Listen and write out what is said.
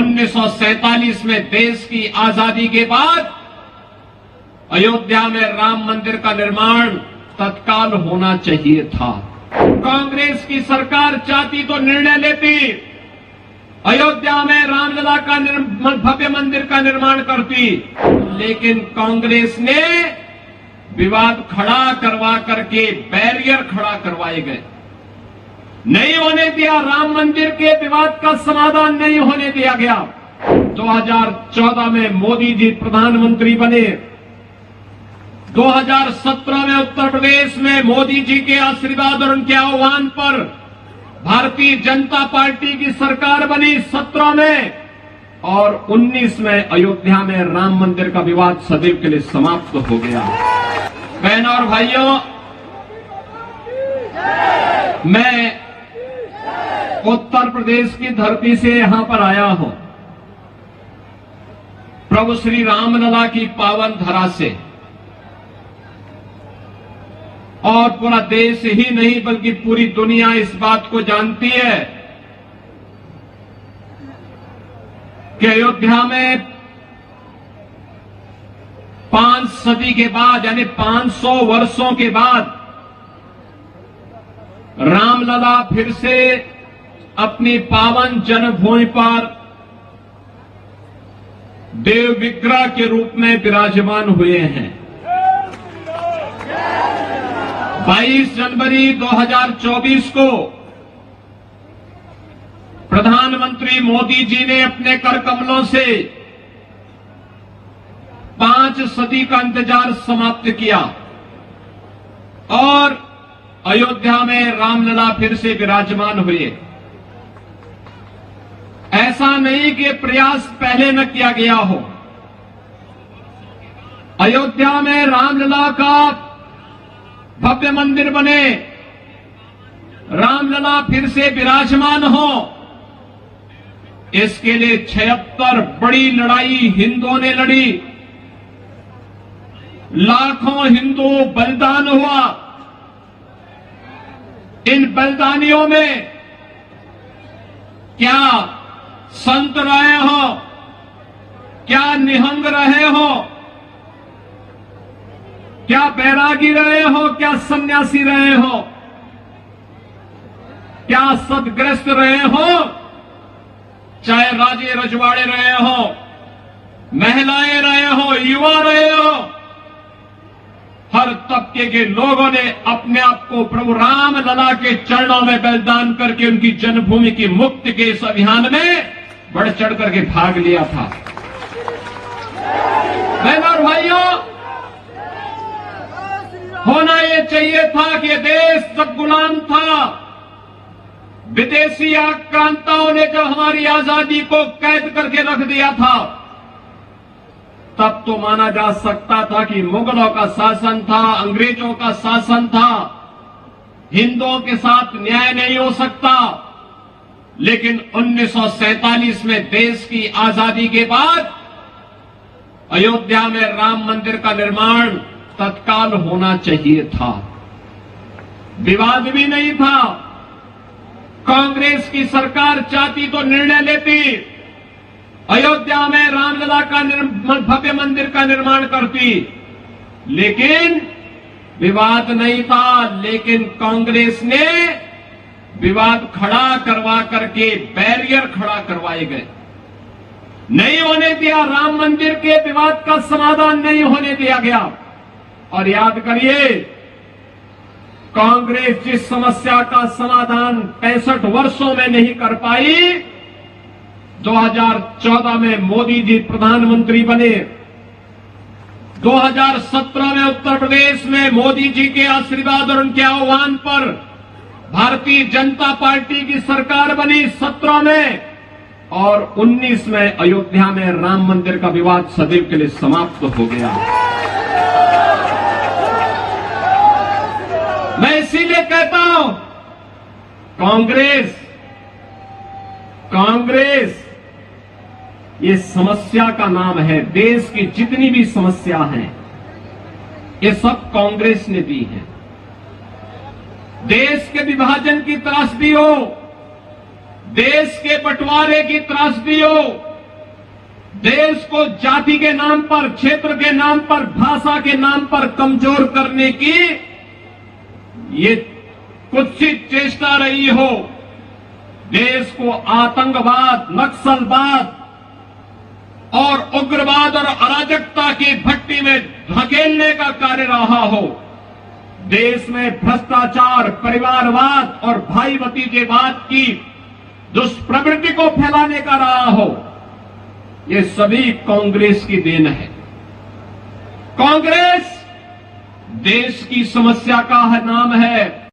1947 में देश की आजादी के बाद अयोध्या में राम मंदिर का निर्माण तत्काल होना चाहिए था। कांग्रेस की सरकार चाहती तो निर्णय लेती, अयोध्या में रामलला का भव्य मंदिर का निर्माण करती, लेकिन कांग्रेस ने विवाद खड़ा करवा करके बैरियर खड़ा करवाए गए। नहीं होने दिया, राम मंदिर के विवाद का समाधान नहीं होने दिया गया। 2014 में मोदी जी प्रधानमंत्री बने, 2017 में उत्तर प्रदेश में मोदी जी के आशीर्वाद और उनके आह्वान पर भारतीय जनता पार्टी की सरकार बनी 17 में, और 19 में अयोध्या में राम मंदिर का विवाद सदैव के लिए समाप्त हो गया। बहनों और भाइयों, मैं उत्तर प्रदेश की धरती से यहां पर आया हूं, प्रभु श्री रामलला की पावन धरा से, और पूरा देश ही नहीं बल्कि पूरी दुनिया इस बात को जानती है कि अयोध्या में 5 सदी के बाद, यानी 500 वर्षों के बाद रामलला फिर से अपनी पावन जन्मभूमि पर देव विग्रह के रूप में विराजमान हुए हैं। 22 जनवरी 2024 को प्रधानमंत्री मोदी जी ने अपने कर कमलों से 5 सदी का इंतजार समाप्त किया और अयोध्या में रामलला फिर से विराजमान हुए। ऐसा नहीं कि प्रयास पहले न किया गया हो। अयोध्या में रामलला का भव्य मंदिर बने, रामलला फिर से विराजमान हो, इसके लिए 76 बड़ी लड़ाई हिंदुओं ने लड़ी, लाखों हिंदू बलिदान हुआ। इन बलिदानियों में क्या संत रहे हो, क्या निहंग रहे हो, क्या बैरागी रहे हो, क्या सन्यासी रहे हो, क्या सदग्रस्त रहे हो, चाहे राजे रजवाड़े रहे हो, महिलाएं रहे हो, युवा रहे हो, हर तबके के लोगों ने अपने आप को प्रभु रामलला के चरणों में बलिदान करके उनकी जन्मभूमि की मुक्ति के इस अभियान में बढ़ चढ़ करके भाग लिया था। बहनों और भाइयों, होना यह चाहिए था कि देश जब गुलाम था, विदेशी आक्रांताओं ने जब हमारी आजादी को कैद करके रख दिया था, तब तो माना जा सकता था कि मुगलों का शासन था, अंग्रेजों का शासन था, हिंदुओं के साथ न्याय नहीं हो सकता। लेकिन 1947 में देश की आजादी के बाद अयोध्या में राम मंदिर का निर्माण तत्काल होना चाहिए था। विवाद भी नहीं था। कांग्रेस की सरकार चाहती तो निर्णय लेती, अयोध्या में रामलला का भव्य मंदिर का निर्माण करती, लेकिन विवाद नहीं था। लेकिन कांग्रेस ने विवाद खड़ा करवा करके बैरियर खड़ा करवाए गए। नहीं होने दिया, राम मंदिर के विवाद का समाधान नहीं होने दिया गया। और याद करिए, कांग्रेस जिस समस्या का समाधान 65 वर्षों में नहीं कर पाई, 2014 में मोदी जी प्रधानमंत्री बने, 2017 में उत्तर प्रदेश में मोदी जी के आशीर्वाद और उनके आह्वान पर भारतीय जनता पार्टी की सरकार बनी 17 में, और 19 में अयोध्या में राम मंदिर का विवाद सदैव के लिए समाप्त हो गया। मैं इसीलिए कहता हूं, कांग्रेस ये समस्या का नाम है। देश की जितनी भी समस्या हैं, ये सब कांग्रेस ने दी है। देश के विभाजन की त्रासदी हो, देश के बंटवारे की त्रासदी हो, देश को जाति के नाम पर, क्षेत्र के नाम पर, भाषा के नाम पर कमजोर करने की ये कुत्सित चेष्टा रही हो, देश को आतंकवाद, नक्सलवाद और उग्रवाद और अराजकता की भट्टी में धकेलने का कार्य रहा हो, देश में भ्रष्टाचार, परिवारवाद और भाई भतीजेवाद की दुष्प्रवृत्ति को फैलाने का रहा हो, ये सभी कांग्रेस की देन है। कांग्रेस देश की समस्या का नाम है।